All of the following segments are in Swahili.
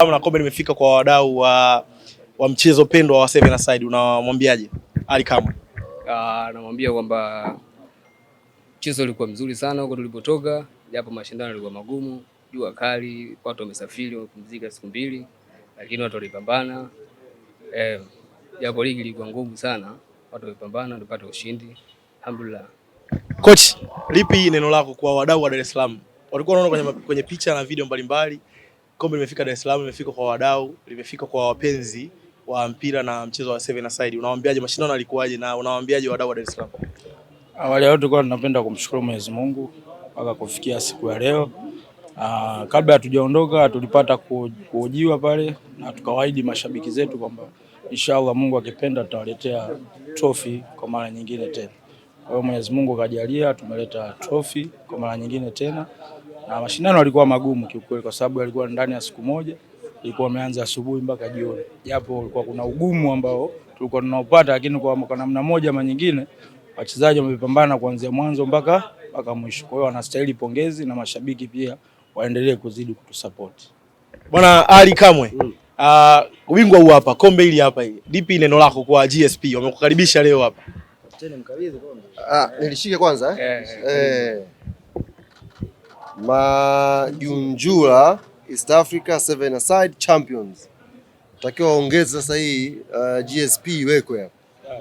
Na kombe limefika kwa wadau wa mchezo pendwa wa Seven Aside, unamwambiaje Ali Kamwe? Namwambia kwamba mchezo ulikuwa mzuri sana huko tulipotoka, japo mashindano yalikuwa magumu, jua kali, watu wamesafiri, wamepumzika siku mbili, lakini watu walipambana. Japo ligi ilikuwa ngumu sana, watu walipambana tupate ushindi. Alhamdulillah. Coach, lipi neno lako kwa wadau wa Dar es Salaam? Walikuwa wanaona kwenye picha na video mbalimbali, kombe limefika Dar es Salaam, limefika kwa wadau, limefika kwa wapenzi wa mpira na mchezo wa Seven Aside. Unawaambiaje mashindano yalikuwaje na unawaambiaje wadau wa Dar es Salaam? Awali ya yote tulikuwa tunapenda kumshukuru Mwenyezi Mungu mpaka kufikia siku ya leo. Kabla hatujaondoka tulipata kuhojiwa pale na tukawaahidi mashabiki zetu kwamba inshallah Mungu akipenda tutawaletea trophy kwa mara nyingine tena. Kwa hiyo Mwenyezi Mungu kajalia tumeleta trophy kwa mara nyingine tena. Na mashindano yalikuwa magumu kiukweli kwa sababu yalikuwa ndani ya siku moja, ilikuwa imeanza asubuhi mpaka jioni. Japo ulikuwa kuna ugumu ambao tulikuwa tunaupata, lakini kwa namna moja ama nyingine wachezaji wamepambana kuanzia mwanzo mpaka mwisho. Kwa hiyo wanastahili pongezi na mashabiki pia waendelee kuzidi kutusupport. Bwana Ali Kamwe, ubingwa huu hapa, kombe hili hapa hili. Lipi neno lako kwa GSP? Wamekukaribisha leo hapa. Tena mkabidhi kombe. Nilishike kwanza Majunjura East Africa Seven Aside Champions. Takiwa ongeze sasa hii GSP iwekwe hapa.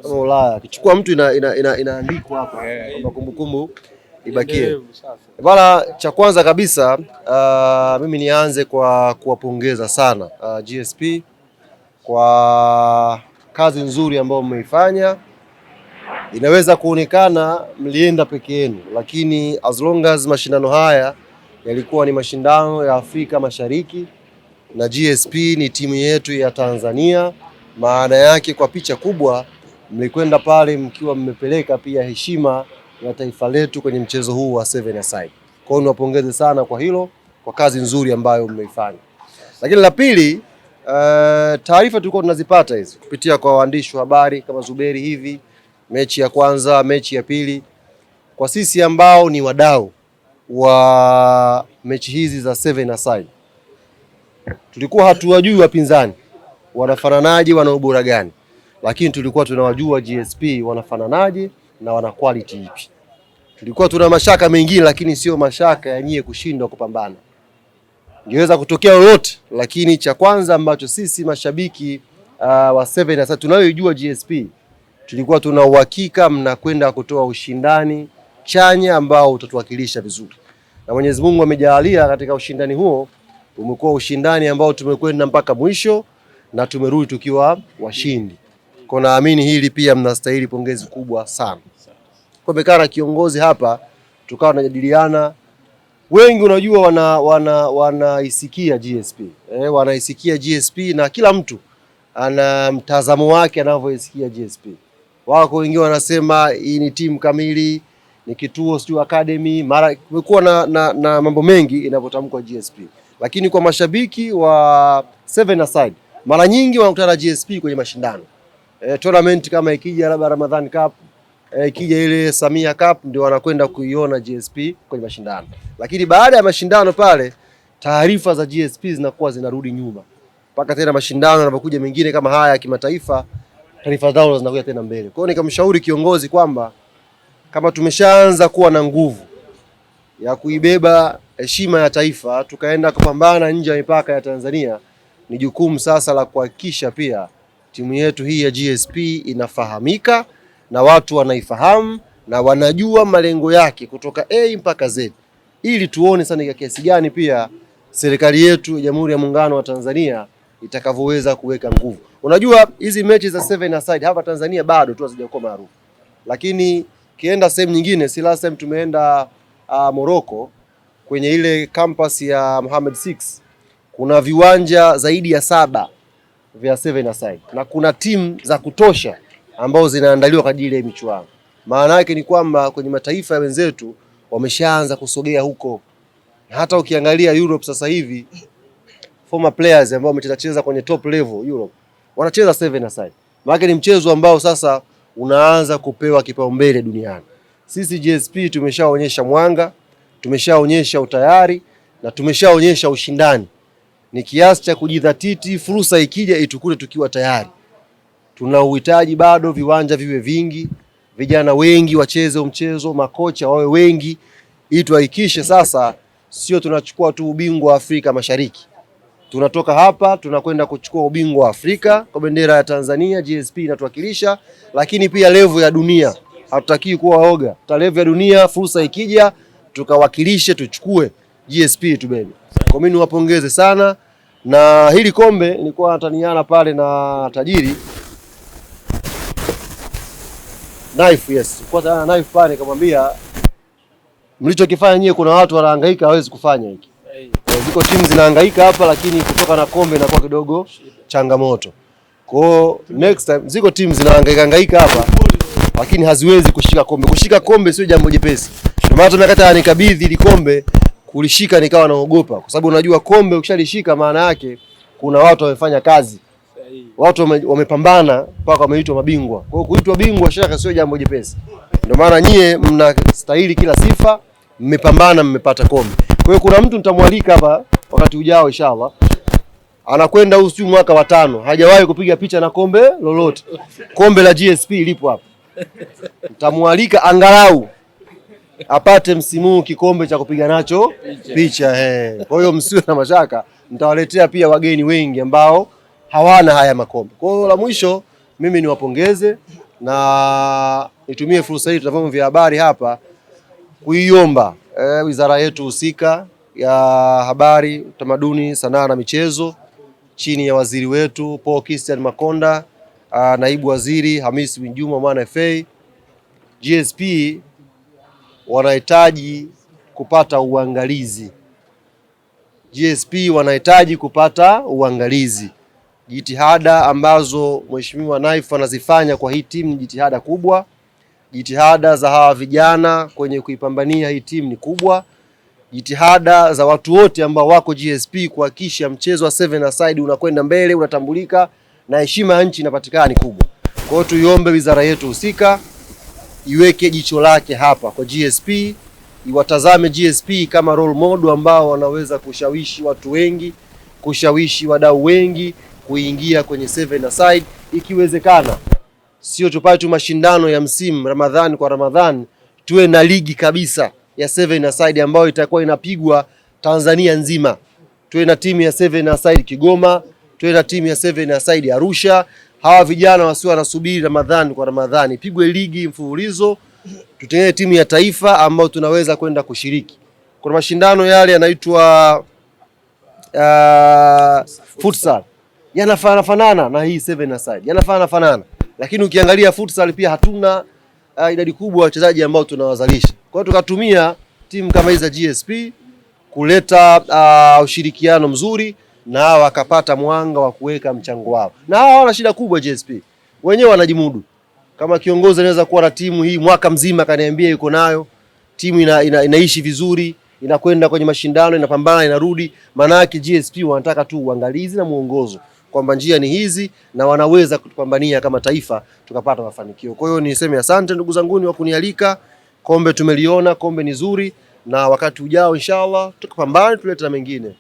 Kama Ulaya kichukua mtu inaandikwa hapa kwamba kumbukumbu ibakie. Bwana, cha kwanza kabisa mimi nianze kwa kuwapongeza sana GSP kwa kazi nzuri ambayo mmeifanya. Inaweza kuonekana mlienda peke yenu, lakini as long as mashindano haya yalikuwa ni mashindano ya Afrika Mashariki na GSP ni timu yetu ya Tanzania, maana yake kwa picha kubwa mlikwenda pale mkiwa mmepeleka pia heshima ya taifa letu kwenye mchezo huu wa Seven Aside. Kwa hiyo niwapongeze sana kwa hilo, kwa kazi nzuri ambayo mmeifanya. Lakini la pili, taarifa tulikuwa tunazipata hizi kupitia kwa waandishi wa habari kama Zuberi hivi, mechi ya kwanza, mechi ya pili. Kwa sisi ambao ni wadau wa mechi hizi za Seven Aside, tulikuwa hatuwajui wapinzani wanafananaje, wana ubora gani, lakini tulikuwa tunawajua GSP wanafananaje na wana quality ipi. Tulikuwa tuna mashaka mengine, lakini sio mashaka ya nyie kushindwa kupambana. Ingeweza kutokea lolote, lakini cha kwanza ambacho sisi mashabiki wa Seven Aside tunayojua GSP, tulikuwa tuna uhakika mnakwenda kutoa ushindani chanya ambao utatuwakilisha vizuri. Na Mwenyezi Mungu amejalia katika ushindani huo umekuwa ushindani ambao tumekwenda mpaka mwisho na tumerudi tukiwa washindi. Kwa naamini hili pia mnastahili pongezi kubwa sana. Kwa mekana kiongozi hapa tukawa tunajadiliana, wengi unajua wanaisikia GSP. Wanaisikia GSP na kila mtu ana mtazamo wake anavyoisikia GSP. Wako wengine wanasema hii ni timu kamili, ni kituo sio academy, mara kumekuwa na mambo mengi inapotamkwa GSP. Lakini kwa mashabiki wa Seven Aside mara nyingi wanakutana GSP kwenye mashindano. Tournament kama ikija labda Ramadhan Cup, ikija ile Samia Cup, ndio wanakwenda kuiona GSP kwenye mashindano. Lakini baada ya mashindano pale taarifa za GSP zinakuwa zinarudi nyuma. Mpaka tena mashindano yanapokuja mengine kama haya ya kimataifa, taarifa zao zinakuja tena mbele. Kwa hiyo nikamshauri kiongozi kwamba kama tumeshaanza kuwa na nguvu ya kuibeba heshima ya taifa tukaenda kupambana nje ya mipaka ya Tanzania, ni jukumu sasa la kuhakikisha pia timu yetu hii ya GSP inafahamika na watu wanaifahamu na wanajua malengo yake kutoka A mpaka Z, ili tuone sana kwa kiasi gani pia serikali yetu ya Jamhuri ya Muungano wa Tanzania itakavyoweza kuweka nguvu. Unajua hizi mechi za Seven Aside hapa Tanzania bado tu hazijakuwa maarufu, lakini kienda sehemu nyingine, si last time tumeenda Morocco kwenye ile campus ya Mohammed VI, kuna viwanja zaidi ya 7 vya Seven Aside na kuna timu za kutosha ambao zinaandaliwa kwa ajili ya michuano. Maana yake ni kwamba kwenye mataifa ya wenzetu wameshaanza kusogea huko. Hata ukiangalia Europe sasa hivi former players ambao wamecheza kwenye top level Europe wanacheza Seven Aside. Maana ni mchezo ambao sasa unaanza kupewa kipaumbele duniani. Sisi GSP tumeshaonyesha mwanga, tumeshaonyesha utayari na tumeshaonyesha ushindani. ni kiasi cha kujidhatiti, fursa ikija itukute tukiwa tayari. Tuna uhitaji bado viwanja viwe vingi, vijana wengi wacheze mchezo, makocha wawe wengi, ili tuhakikishe sasa sio tunachukua tu ubingwa wa Afrika Mashariki. Tunatoka hapa tunakwenda kuchukua ubingwa wa Afrika kwa bendera ya Tanzania, GSP inatuwakilisha, lakini pia level ya dunia. Hatutaki kuwa waoga. Ta level ya dunia, fursa ikija tukawakilishe, tuchukue GSP tubebe. Kwa mimi niwapongeze sana, na hili kombe nilikuwa nataniana pale na tajiri Knife, yes. Kwa Knife pale nikamwambia mlichokifanya nyie, kuna watu wanahangaika hawezi kufanya hiki. Ziko timu zinahangaika hapa, lakini kutoka na kombe inakuwa kidogo changamoto. Kwa next time ziko timu zinahangaika hapa, lakini haziwezi kushika kombe. Kushika kombe sio jambo jepesi. Ndio maana tumekata nikabidhi ile kombe, kulishika nikawa naogopa, kwa sababu unajua kombe ukishalishika maana yake kuna watu wamefanya kazi. Watu wamepambana mpaka wameitwa mabingwa. Kwa hiyo kuitwa bingwa shaka sio jambo jepesi. Ndio maana nyie mnastahili kila sifa, mmepambana, mmepata kombe. Kwa hiyo kuna mtu nitamwalika hapa wakati ujao inshallah. Anakwenda huyu mwaka wa 5, hajawahi kupiga picha na kombe lolote. Kombe la GSP lipo hapa. Nitamwalika angalau apate msimu kikombe cha kupiga nacho picha. Kwa hiyo msiwe na mashaka, nitawaletea pia wageni wengi ambao hawana haya makombe. Kwa hiyo la mwisho mimi niwapongeze na nitumie fursa hii tunavyo vya habari hapa kuiomba wizara yetu husika ya habari, utamaduni, sanaa na michezo chini ya waziri wetu Paul Christian Makonda, naibu waziri Hamis Winjuma Mwana FA, GSP wanahitaji kupata uangalizi. GSP wanahitaji kupata uangalizi. Jitihada ambazo Mheshimiwa Knife anazifanya kwa hii timu ni jitihada kubwa. Jitihada za hawa vijana kwenye kuipambania hii timu ni kubwa. Jitihada za watu wote ambao wako GSP kuhakikisha mchezo wa 7-a-side unakwenda mbele, unatambulika na heshima ya nchi inapatikana ni kubwa. Kwa hiyo tuiombe wizara yetu husika iweke jicho lake hapa kwa GSP, iwatazame GSP kama role model ambao wanaweza kushawishi watu wengi, kushawishi wadau wengi kuingia kwenye 7-a-side ikiwezekana. Sio tupate tu mashindano ya msimu Ramadhani kwa Ramadhani, tuwe na ligi kabisa ya 7-a-side ambayo itakuwa inapigwa Tanzania nzima. Tuwe na timu ya 7-a-side Kigoma, tuwe na timu ya 7-a-side Arusha. Hawa vijana wasiwe wanasubiri Ramadhani kwa Ramadhani, pigwe ligi mfululizo, tutengeneze timu ya taifa ambayo tunaweza kwenda kushiriki. Kuna mashindano yale yanaitwa futsal. Yanafanana na hii 7-a-side. Yanafanana. Lakini ukiangalia futsal pia hatuna idadi kubwa ya wachezaji ambao tunawazalisha. Kwa hiyo tukatumia timu kama hizi za GSP kuleta ushirikiano mzuri na wakapata mwanga wa kuweka mchango wao. Na hao wana shida kubwa GSP. Wenyewe wanajimudu. Kama kiongozi anaweza kuwa na timu hii mwaka mzima kaniambia yuko nayo, timu inaishi vizuri, inakwenda kwenye mashindano, inapambana, inarudi, maana yake GSP wanataka tu uangalizi na muongozo kwamba njia ni hizi na wanaweza kutupambania kama taifa tukapata mafanikio. Kwa hiyo niseme asante ndugu zanguni wa kunialika. Kombe tumeliona, kombe ni zuri, na wakati ujao inshallah tukapambane tulete na mengine.